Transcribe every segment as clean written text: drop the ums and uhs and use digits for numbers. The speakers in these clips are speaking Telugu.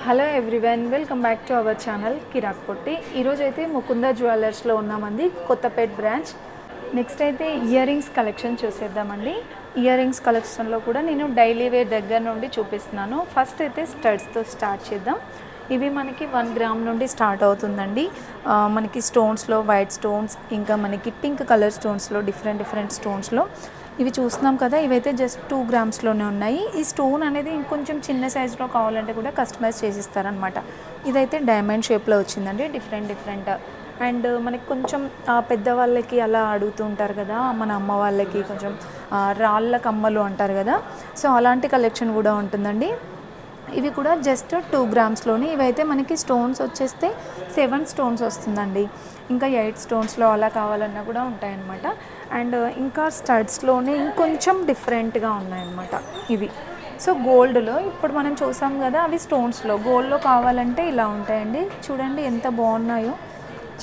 Hello everyone, welcome back to our channel Kirak Potti. ఈరోజు అయితే ముకుంద జ్యువెలర్స్లో ఉన్నామండి, కొత్తపేట్ బ్రాంచ్. నెక్స్ట్ అయితే ఇయర్ రింగ్స్ కలెక్షన్ చూసేద్దామండి. ఇయర్ రింగ్స్ కలెక్షన్లో కూడా నేను డైలీ వేర్ దగ్గర నుండి చూపిస్తున్నాను. ఫస్ట్ అయితే స్టడ్స్తో స్టార్ట్ చేద్దాం. ఇవి మనకి 1 గ్రామ్ నుండి స్టార్ట్ అవుతుందండి. మనకి స్టోన్స్లో వైట్ స్టోన్స్, ఇంకా మనకి పింక్ కలర్ స్టోన్స్లో డిఫరెంట్ స్టోన్స్లో ఇవి చూస్తున్నాం కదా. ఇవైతే జస్ట్ 2 గ్రామ్స్లోనే ఉన్నాయి. ఈ స్టోన్ అనేది ఇంకొంచెం చిన్న సైజులో కావాలంటే కూడా కస్టమైజ్ చేసిస్తారనమాట. ఇదైతే డైమండ్ షేప్లో వచ్చిందండి, డిఫరెంట్. అండ్ మనకి కొంచెం పెద్దవాళ్ళకి అలా అడుగుతూ ఉంటారు కదా, మన అమ్మ వాళ్ళకి కొంచెం రాళ్ళ కమ్మలు అంటారు కదా, సో అలాంటి కలెక్షన్ కూడా ఉంటుందండి. ఇవి కూడా జస్ట్ 2 గ్రామ్స్లోని. ఇవైతే మనకి స్టోన్స్ వచ్చేస్తే 7 స్టోన్స్ వస్తుందండి. ఇంకా 8 స్టోన్స్లో అలా కావాలన్నా కూడా ఉంటాయన్నమాట. అండ్ ఇంకా స్టడ్స్లోనే ఇంకొంచెం డిఫరెంట్గా ఉన్నాయన్నమాట ఇవి. సో గోల్డ్లో ఇప్పుడు మనం చూసాం కదా, అవి స్టోన్స్లో. గోల్డ్లో కావాలంటే ఇలా ఉంటాయండి. చూడండి ఎంత బాగున్నాయో,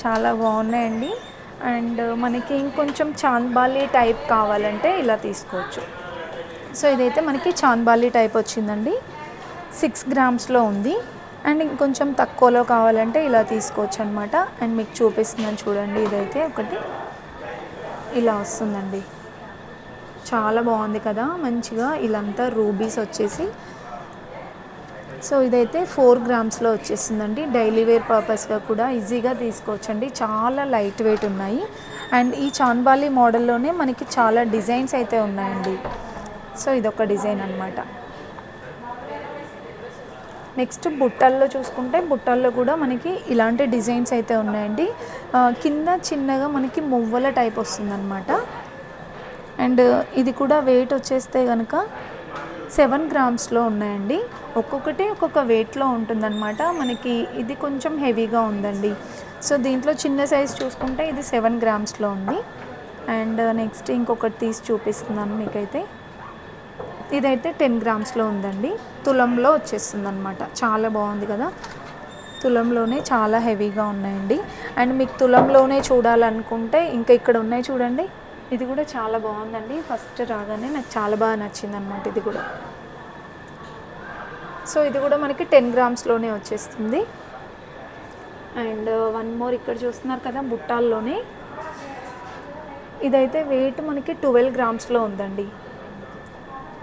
చాలా బాగున్నాయండి. అండ్ మనకి ఇంకొంచెం చాంద్బాలి టైప్ కావాలంటే ఇలా తీసుకోవచ్చు. సో ఇదైతే మనకి చాంద్బాలి టైప్ వచ్చిందండి, 6 గ్రామ్స్లో ఉంది. అండ్ ఇంకొంచెం తక్కువలో కావాలంటే ఇలా తీసుకోవచ్చు అనమాట. అండ్ మీకు చూపిస్తున్నాను చూడండి, ఇదైతే ఒకటి ఇలా వస్తుందండి, చాలా బాగుంది కదా, మంచిగా ఇలాంతా రూబీస్ వచ్చేసి. సో ఇదైతే 4 గ్రామ్స్లో వచ్చేస్తుందండి. డైలీ వేర్ పర్పస్గా కూడా ఈజీగా తీసుకోవచ్చండి, చాలా లైట్ వెయిట్ ఉన్నాయి. అండ్ ఈ చాంద్బాలి మోడల్లోనే మనకి చాలా డిజైన్స్ అయితే ఉన్నాయండి. సో ఇదొక డిజైన్ అనమాట. నెక్స్ట్ బుట్టల్లో చూసుకుంటే, బుట్టల్లో కూడా మనకి ఇలాంటి డిజైన్స్ అయితే ఉన్నాయండి. కింద చిన్నగా మనకి మువ్వల టైప్ వస్తుందన్నమాట. అండ్ ఇది కూడా వెయిట్ వచ్చేస్తే కనుక 7 గ్రామ్స్లో ఉన్నాయండి. ఒక్కొక్కటి ఒక్కొక్క వెయిట్లో ఉంటుందన్నమాట. మనకి ఇది కొంచెం హెవీగా ఉందండి. సో దీంట్లో చిన్న సైజ్ చూసుకుంటే ఇది 7 గ్రామ్స్లో ఉంది. అండ్ నెక్స్ట్ ఇంకొకటి తీసి చూపిస్తున్నాను మీకైతే. ఇదైతే 10 గ్రామ్స్లో ఉందండి, తులంలో వచ్చేస్తుంది అనమాట. చాలా బాగుంది కదా, తులంలోనే చాలా హెవీగా ఉన్నాయండి. అండ్ మీకు తులంలోనే చూడాలనుకుంటే ఇంకా ఇక్కడ ఉన్నాయి చూడండి, ఇది కూడా చాలా బాగుందండి. ఫస్ట్ రాగానే నాకు చాలా బాగా నచ్చింది అనమాట ఇది కూడా. సో ఇది కూడా మనకి 10 గ్రామ్స్లోనే వచ్చేస్తుంది. అండ్ వన్ మోర్ ఇక్కడ చూస్తున్నారు కదా, బుట్టాల్లోనే ఇదైతే వెయిట్ మనకి 12 గ్రామ్స్లో ఉందండి.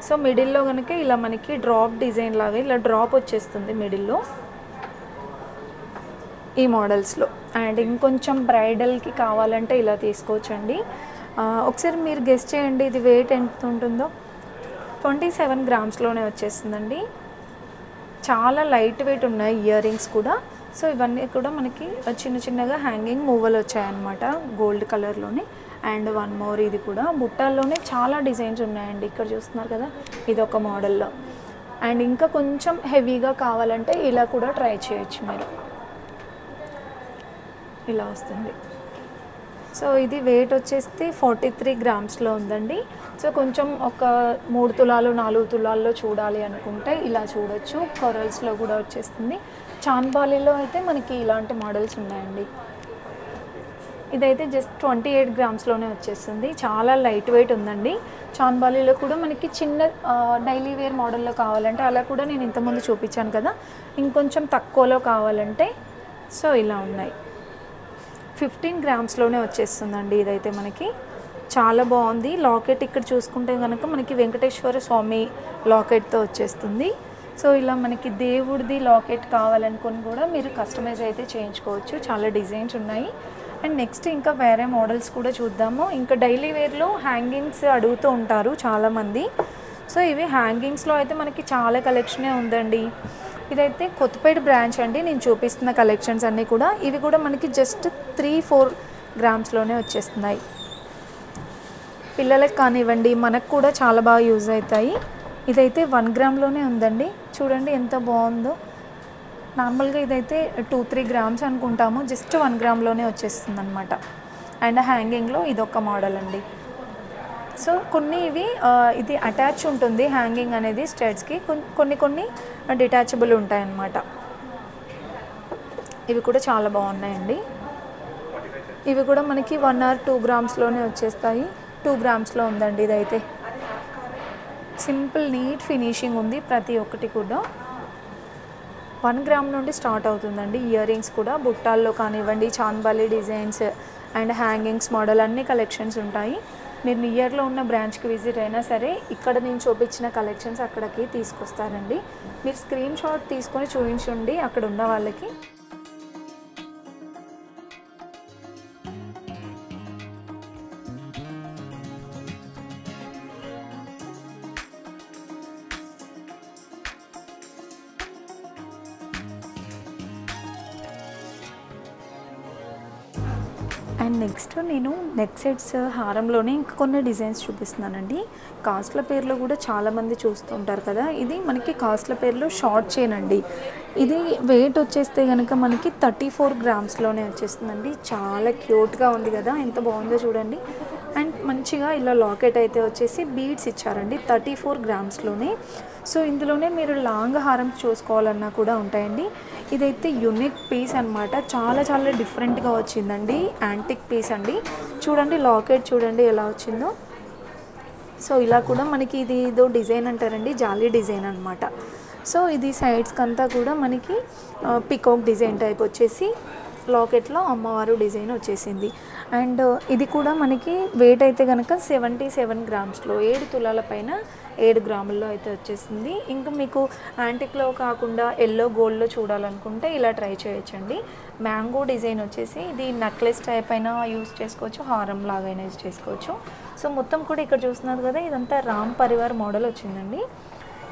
సో మిడిల్లో కనుక ఇలా మనకి డ్రాప్ డిజైన్ లాగా ఇలా డ్రాప్ వచ్చేస్తుంది మిడిల్లో ఈ మోడల్స్లో. అండ్ ఇంకొంచెం బ్రైడల్కి కావాలంటే ఇలా తీసుకోవచ్చండి. ఒకసారి మీరు గెస్ చేయండి ఇది వెయిట్ ఎంత ఉంటుందో. 27 గ్రామ్స్లోనే వచ్చేస్తుందండి. చాలా లైట్ వెయిట్ ఉన్నాయి ఇయర్ రింగ్స్ కూడా. సో ఇవన్నీ కూడా మనకి చిన్నగా హ్యాంగింగ్ మూవలు వచ్చాయన్నమాట, గోల్డ్ కలర్లోనే. అండ్ వన్ మోర్, ఇది కూడా బుట్టాల్లోనే చాలా డిజైన్స్ ఉన్నాయండి. ఇక్కడ చూస్తున్నారు కదా, ఇది ఒక మోడల్లో. అండ్ ఇంకా కొంచెం హెవీగా కావాలంటే ఇలా కూడా ట్రై చేయొచ్చు మీరు, ఇలా వస్తుంది. సో ఇది వెయిట్ వచ్చేసి 43 గ్రామ్స్లో ఉందండి. సో కొంచెం ఒక 3 తులాలు 4 తులాల్లో చూడాలి అనుకుంటే ఇలా చూడొచ్చు. కొరల్స్లో కూడా వచ్చేస్తుంది. చాంద్బాలిలో అయితే మనకి ఇలాంటి మోడల్స్ ఉన్నాయండి. ఇదైతే జస్ట్ 28 గ్రామ్స్లోనే వచ్చేస్తుంది, చాలా లైట్ వెయిట్ ఉందండి. చాంద్బాలిలో కూడా మనకి చిన్న డైలీ వేర్ మోడల్లో కావాలంటే అలా కూడా నేను ఇంతకుముందు చూపించాను కదా, ఇంకొంచెం తక్కువలో కావాలంటే సో ఇలా ఉన్నాయి. 15 గ్రామ్స్లోనే వచ్చేస్తుందండి. ఇదైతే మనకి చాలా బాగుంది. లాకెట్ ఇక్కడ చూసుకుంటే కనుక మనకి వెంకటేశ్వర స్వామి లాకెట్తో వచ్చేస్తుంది. సో ఇలా మనకి దేవుడిది లాకెట్ కావాలనుకొని కూడా మీరు కస్టమైజ్ అయితే చేయించుకోవచ్చు. చాలా డిజైన్స్ ఉన్నాయి. అండ్ నెక్స్ట్ ఇంకా వేరే మోడల్స్ కూడా చూద్దాము. ఇంకా డైలీ వేర్లో హ్యాంగింగ్స్ అడుగుతూ ఉంటారు చాలామంది. సో ఇవి హ్యాంగింగ్స్లో అయితే మనకి చాలా కలెక్షనే ఉందండి. ఇదైతే కొత్తపేట బ్రాంచ్ అండి, నేను చూపిస్తున్న కలెక్షన్స్ అన్నీ కూడా. ఇవి కూడా మనకి జస్ట్ 3-4 గ్రామ్స్లోనే వచ్చేస్తున్నాయి. పిల్లలకు కానివ్వండి, మనకు కూడా చాలా బాగా యూజ్ అవుతాయి. ఇదైతే 1 గ్రామ్లోనే ఉందండి. చూడండి ఎంత బాగుందో. నార్మల్గా ఇదైతే 2-3 గ్రామ్స్ అనుకుంటాము, జస్ట్ 1 గ్రామ్లోనే వచ్చేస్తుంది అనమాట. అండ్ హ్యాంగింగ్లో ఇదొక మోడల్ అండి. సో కొన్ని ఇవి ఇది అటాచ్ ఉంటుంది హ్యాంగింగ్ అనేది స్టడ్స్కి, కొన్ని డిటాచబుల్ ఉంటాయన్నమాట. ఇవి కూడా చాలా బాగున్నాయండి. ఇవి కూడా మనకి 1 or 2 గ్రామ్స్లోనే వచ్చేస్తాయి. 2 గ్రామ్స్లో ఉందండి. ఇదైతే సింపుల్ నీట్ ఫినిషింగ్ ఉంది ప్రతి ఒక్కటి కూడా. 1 గ్రామ్ నుండి స్టార్ట్ అవుతుందండి. ఇయర్ రింగ్స్ కూడా బుట్టాల్లో కానివ్వండి, chandbali designs and hangings model అన్ని కలెక్షన్స్ ఉంటాయి. మీరు నియర్లో ఉన్న బ్రాంచ్కి విజిట్ అయినా సరే ఇక్కడ నేను చూపించిన కలెక్షన్స్ అక్కడికి తీసుకొస్తారండి. మీరు స్క్రీన్ షాట్ తీసుకొని చూపించండి అక్కడ ఉన్న వాళ్ళకి. అండ్ నెక్స్ట్ నేను నెక్ సెట్స్ హారంలోనే ఇంకా కొన్ని డిజైన్స్ చూపిస్తున్నానండి. కాస్ట్ల పేర్లో కూడా చాలామంది చూస్తూ ఉంటారు కదా. ఇది మనకి కాస్ట్ల పేర్లో షార్ట్ చైన్ అండి. ఇది వెయిట్ వచ్చేస్తే కనుక మనకి 34 గ్రామ్స్లోనే వచ్చేస్తుందండి. చాలా క్యూట్గా ఉంది కదా, ఎంత బాగుందో చూడండి. అండ్ మంచిగా ఇలా లాకెట్ అయితే వచ్చేసి బీడ్స్ ఇచ్చారండి 34 గ్రామ్స్లోనే. సో ఇందులోనే మీరు లాంగ్ హారం చూసుకోవాలన్నా కూడా ఉంటాయండి. ఇదైతే యూనిక్ పీస్ అనమాట, చాలా చాలా డిఫరెంట్గా వచ్చిందండి. యాంటిక్ పీస్ అండి. చూడండి లాకెట్ చూడండి ఎలా వచ్చిందో. సో ఇలా కూడా మనకి ఇది ఏదో డిజైన్ అంటారండి, జాలీ డిజైన్ అనమాట. సో ఇది సైడ్స్కి అంతా కూడా మనకి పికాక్ డిజైన్ టైప్ వచ్చేసి లాకెట్లో అమ్మవారు డిజైన్ వచ్చేసింది. అండ్ ఇది కూడా మనకి వెయిట్ అయితే కనుక 77 గ్రామ్స్లో 7 తులాల పైన 7 గ్రాముల్లో అయితే వచ్చేసింది. ఇంకా మీకు యాంటిక్లో కాకుండా ఎల్లో గోల్డ్లో చూడాలనుకుంటే ఇలా ట్రై చేయొచ్చండి. మ్యాంగో డిజైన్ వచ్చేసి ఇది నెక్లెస్ టైప్ అయినా యూస్ చేసుకోవచ్చు, హారం లాగైనా యూస్ చేసుకోవచ్చు. సో మొత్తం కూడా ఇక్కడ చూస్తున్నారు కదా, ఇదంతా రామ్ పరివార్ మోడల్ వచ్చిందండి.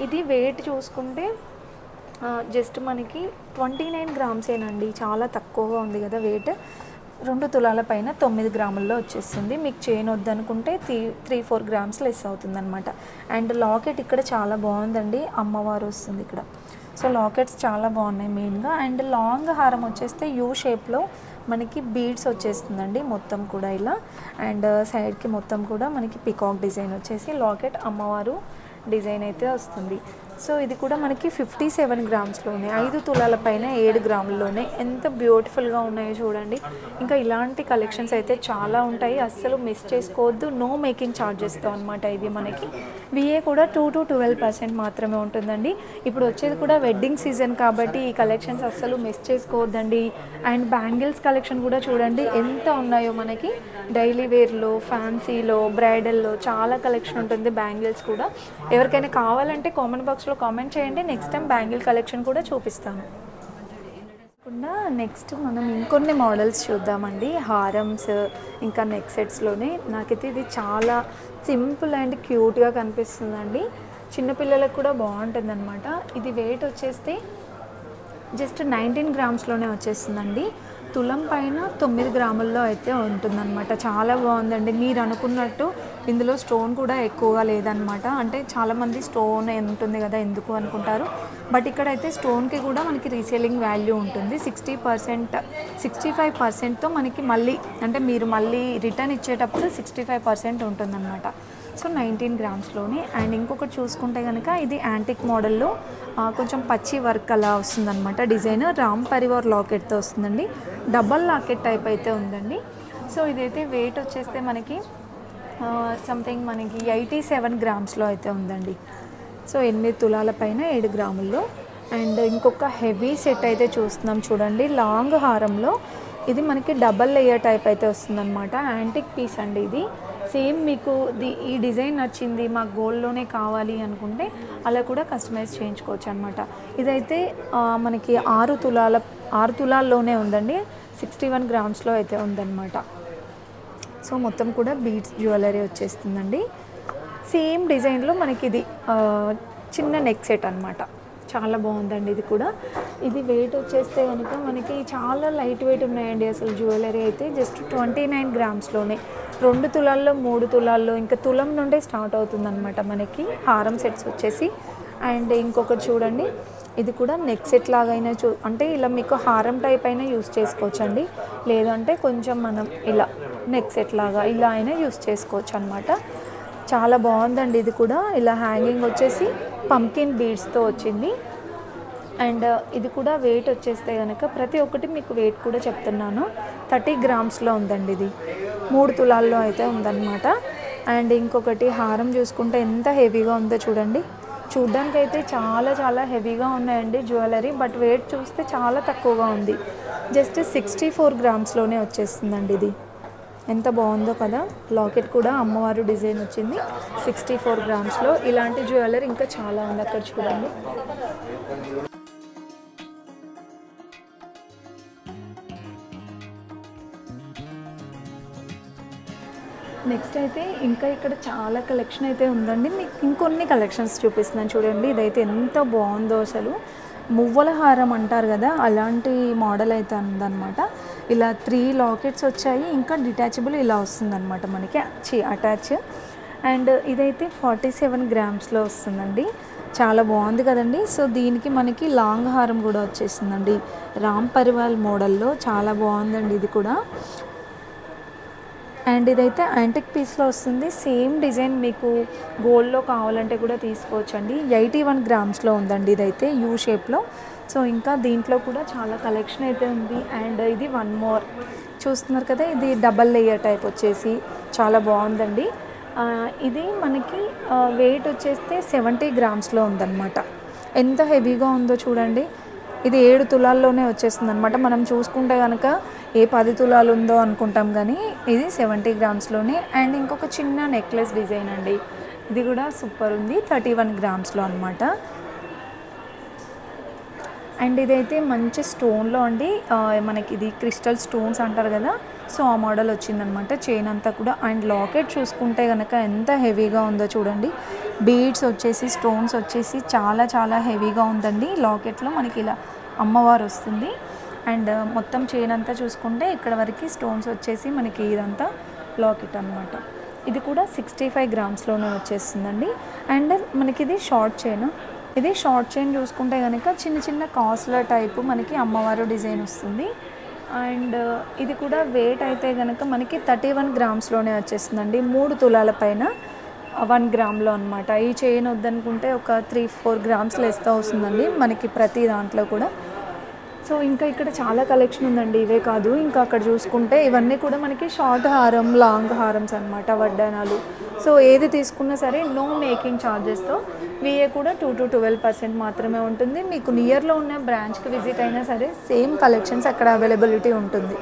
ఇది వెయిట్ చూసుకుంటే జస్ట్ మనకి 29 గ్రామ్సేనండి, చాలా తక్కువగా ఉంది కదా వెయిట్. 2 తులాల పైన 9 గ్రాముల్లో వచ్చేస్తుంది. మీకు చైన్ వద్దనుకుంటే 3-4 గ్రామ్స్ లెస్ అవుతుంది అనమాట. అండ్ లాకెట్ ఇక్కడ చాలా బాగుందండి, అమ్మవారు వస్తుంది ఇక్కడ. సో లాకెట్స్ చాలా బాగున్నాయి మెయిన్గా. అండ్ లాంగ్ హారం వచ్చేస్తే యూ షేప్లో మనకి బీడ్స్ వచ్చేస్తుందండి మొత్తం కూడా ఇలా. అండ్ సైడ్కి మొత్తం కూడా మనకి పికాక్ డిజైన్ వచ్చేసి లాకెట్ అమ్మవారు డిజైన్ అయితే వస్తుంది. సో ఇది కూడా మనకి 57 గ్రామ్స్లోనే 5 తులాల పైన 7 గ్రాముల్లోనే ఎంత బ్యూటిఫుల్గా ఉన్నాయో చూడండి. ఇంకా ఇలాంటి కలెక్షన్స్ అయితే చాలా ఉంటాయి, అస్సలు మిస్ చేసుకోవద్దు. నో మేకింగ్ ఛార్జెస్తో అనమాట ఇవి. మనకి విఏ కూడా 2 to 12% మాత్రమే ఉంటుందండి. ఇప్పుడు వచ్చేది కూడా వెడ్డింగ్ సీజన్ కాబట్టి ఈ కలెక్షన్స్ అస్సలు మిస్ చేసుకోవద్దండి. అండ్ బ్యాంగిల్స్ కలెక్షన్ కూడా చూడండి ఎంత ఉన్నాయో మనకి. డైలీ వేర్లో, ఫ్యాన్సీలో, బ్రైడల్లో చాలా కలెక్షన్ ఉంటుంది. బ్యాంగిల్స్ కూడా ఎవరికైనా కావాలంటే కామెంట్ బాక్స్లో కామెంట్ చేయండి, నెక్స్ట్ టైం బ్యాంగిల్ కలెక్షన్ కూడా చూపిస్తాను. నెక్స్ట్ మనం ఇంకొన్ని మోడల్స్ చూద్దామండి. హారమ్స్ ఇంకా నెక్ సెట్స్లోనే నాకైతే ఇది చాలా సింపుల్ అండ్ క్యూట్గా కనిపిస్తుందండి. చిన్నపిల్లలకు కూడా బాగుంటుంది అనమాట. ఇది వెయిట్ వచ్చేస్తే జస్ట్ 19 గ్రామ్స్లోనే వచ్చేస్తుందండి. తులం పైన 9 గ్రాముల్లో అయితే ఉంటుందన్నమాట. చాలా బాగుందండి. మీరు అనుకున్నట్టు ఇందులో స్టోన్ కూడా ఎక్కువగా లేదనమాట. అంటే చాలామంది స్టోన్ ఉంటుంది కదా ఎందుకు అనుకుంటారు, బట్ ఇక్కడైతే స్టోన్కి కూడా మనకి రీసేలింగ్ వాల్యూ ఉంటుంది. 65%తో మనకి మళ్ళీ అంటే మీరు మళ్ళీ రిటర్న్ ఇచ్చేటప్పుడు 65% ఉంటుందన్నమాట. సో 19 గ్రామ్స్లోని. అండ్ ఇంకొకటి చూసుకుంటే కనుక ఇది యాంటిక్ మోడల్లో కొంచెం పచ్చి వర్క్ అలా వస్తుందన్నమాట. డిజైన్ రామ్ పరివార్ లాకెట్తో వస్తుందండి. డబల్ లాకెట్ టైప్ అయితే ఉందండి. సో ఇదైతే వెయిట్ వచ్చేస్తే మనకి సంథింగ్ మనకి 87 గ్రామ్స్లో అయితే ఉందండి. సో 8 తులాల పైన 7 గ్రాముల్లో. అండ్ ఇంకొక హెవీ సెట్ అయితే చూస్తున్నాం చూడండి, లాంగ్ హారంలో. ఇది మనకి డబల్ లేయర్ టైప్ అయితే వస్తుందన్నమాట. యాంటిక్ పీస్ అండి ఇది. సేమ్ మీకు ఈ డిజైన్ నచ్చింది, మాకు గోల్డ్లోనే కావాలి అనుకుంటే అలా కూడా కస్టమైజ్ చేయించుకోవచ్చు అనమాట. ఇదైతే మనకి 6 తులాల్లోనే ఉందండి. 61 గ్రామ్స్లో అయితే ఉందన్నమాట. సో మొత్తం కూడా బీడ్స్ జ్యువెలరీ వచ్చేస్తుందండి. సేమ్ డిజైన్లో మనకి ఇది చిన్న నెక్ సెట్ అనమాట. చాలా బాగుందండి ఇది కూడా. ఇది వెయిట్ వచ్చేస్తే కనుక మనకి చాలా లైట్ వెయిట్ ఉన్నాయండి. అసలు జ్యువెలరీ అయితే జస్ట్ 29 గ్రామ్స్లోనే 2 తులాల్లో 3 తులాల్లో ఇంకా తులం నుండే స్టార్ట్ అవుతుందన్నమాట మనకి హారం సెట్స్ వచ్చేసి. అండ్ ఇంకొకటి చూడండి, ఇది కూడా నెక్ సెట్ లాగైనా అంటే ఇలా మీకు హారం టైప్ అయినా యూస్ చేసుకోవచ్చు అండి, లేదంటే కొంచెం మనం ఇలా నెక్ సెట్ లాగా ఇలా అయినా యూస్ చేసుకోవచ్చు అనమాట. చాలా బాగుందండి ఇది కూడా. ఇలా హ్యాంగింగ్ వచ్చేసి పంకిన్ బీడ్స్తో వచ్చింది. అండ్ ఇది కూడా వెయిట్ వచ్చేస్తే కనుక ప్రతి ఒక్కటి మీకు వెయిట్ కూడా చెప్తున్నాను, 30 గ్రామ్స్లో ఉందండి. ఇది 3 తులాల్లో అయితే ఉందన్నమాట. అండ్ ఇంకొకటి హారం చూసుకుంటే ఎంత హెవీగా ఉందో చూడండి. చూడ్డానికి అయితే చాలా చాలా హెవీగా ఉన్నాయండి జ్యువెలరీ, బట్ వెయిట్ చూస్తే చాలా తక్కువగా ఉంది. జస్ట్ 64 గ్రామ్స్లోనే వచ్చేస్తుందండి ఇది. ఎంత బాగుందో కదా. లాకెట్ కూడా అమ్మవారు డిజైన్ వచ్చింది 64 గ్రామ్స్లో. ఇలాంటి జ్యువెలరీ ఇంకా చాలా ఉంది, అక్కడ చూడండి. నెక్స్ట్ అయితే ఇంకా ఇక్కడ చాలా కలెక్షన్ అయితే ఉందండి. మీకు ఇంకొన్ని కలెక్షన్స్ చూపిస్తున్నాను చూడండి. ఇదైతే ఎంత బాగుందో అసలు. మువ్వల హారం అంటారు కదా, అలాంటి మోడల్ అయితే ఉందన్నమాట. ఇలా 3 లాకెట్స్ వచ్చాయి, ఇంకా డిటాచబుల్ ఇలా వస్తుందన్నమాట మనకి అటాచ్. అండ్ ఇదైతే 47 గ్రామ్స్లో వస్తుందండి. చాలా బాగుంది కదండి. సో దీనికి మనకి లాంగ్ హారం కూడా వచ్చేసిందండి, రామ్ పరివాల్ మోడల్లో. చాలా బాగుందండి ఇది కూడా. అండ్ ఇదైతే యాంటిక్ పీస్లో వస్తుంది. సేమ్ డిజైన్ మీకు గోల్డ్లో కావాలంటే కూడా తీసుకోవచ్చండి. 81 గ్రామ్స్లో ఉందండి ఇదైతే యూ షేప్లో. సో ఇంకా దీంట్లో కూడా చాలా కలెక్షన్ అయితే ఉంది. అండ్ ఇది వన్ మోర్ చూస్తున్నారు కదా, ఇది డబల్ లేయర్ టైప్ వచ్చేసి చాలా బాగుందండి. ఇది మనకి వెయిట్ వచ్చేస్తే 70 గ్రామ్స్లో ఉందన్నమాట. ఎంత హెవీగా ఉందో చూడండి. ఇది 7 తులాల్లోనే వచ్చేస్తుంది అనమాట. మనం చూసుకుంటే కనుక ఏ 10 తులాలు ఉందో అనుకుంటాం, కానీ ఇది 70 గ్రామ్స్లోనే. అండ్ ఇంకొక చిన్న నెక్లెస్ డిజైన్ అండి, ఇది కూడా సూపర్ ఉంది, 31 గ్రామ్స్లో అనమాట. అండ్ ఇదైతే మంచి స్టోన్లో అండి, మనకి ఇది క్రిస్టల్ స్టోన్స్ అంటారు కదా, సో ఆ మోడల్ వచ్చిందనమాట చైన్ అంతా కూడా. అండ్ లాకెట్ చూసుకుంటే కనుక ఎంత హెవీగా ఉందో చూడండి. బీడ్స్ వచ్చేసి స్టోన్స్ వచ్చేసి చాలా చాలా హెవీగా ఉందండి. లాకెట్లో మనకి ఇలా అమ్మవారు వస్తుంది. అండ్ మొత్తం చైన్ అంతా చూసుకుంటే ఇక్కడ వరకు స్టోన్స్ వచ్చేసి మనకి ఇదంతా లాకెట్ అనమాట. ఇది కూడా 65 గ్రామ్స్లోనే వచ్చేస్తుందండి. అండ్ మనకి ఇది షార్ట్ చైన్. ఇది షార్ట్ చైన్ చూసుకుంటే కనుక చిన్న చిన్న కాస్ట్ల టైపు మనకి అమ్మవారు డిజైన్ వస్తుంది. అండ్ ఇది కూడా వెయిట్ అయితే కనుక మనకి 31 గ్రామ్స్లోనే వచ్చేస్తుందండి. 3 తులాల పైన 1 గ్రామ్లో అనమాట. ఈ చైన్ వద్దనుకుంటే ఒక 3-4 గ్రామ్స్లో వేస్తూ వస్తుందండి మనకి ప్రతి దాంట్లో కూడా. సో ఇంకా ఇక్కడ చాలా కలెక్షన్ ఉందండి, ఇవే కాదు. ఇంకా అక్కడ చూసుకుంటే ఇవన్నీ కూడా మనకి షార్ట్ హారం, లాంగ్ హారమ్స్ అనమాట, వడ్డానాలు. సో ఏది తీసుకున్నా సరే నో మేకింగ్ ఛార్జెస్తో విఏ కూడా 2-12% మాత్రమే ఉంటుంది. మీకు నియర్లో ఉన్న బ్రాంచ్కి విజిట్ అయినా సరే సేమ్ కలెక్షన్స్ అక్కడ అవైలబిలిటీ ఉంటుంది.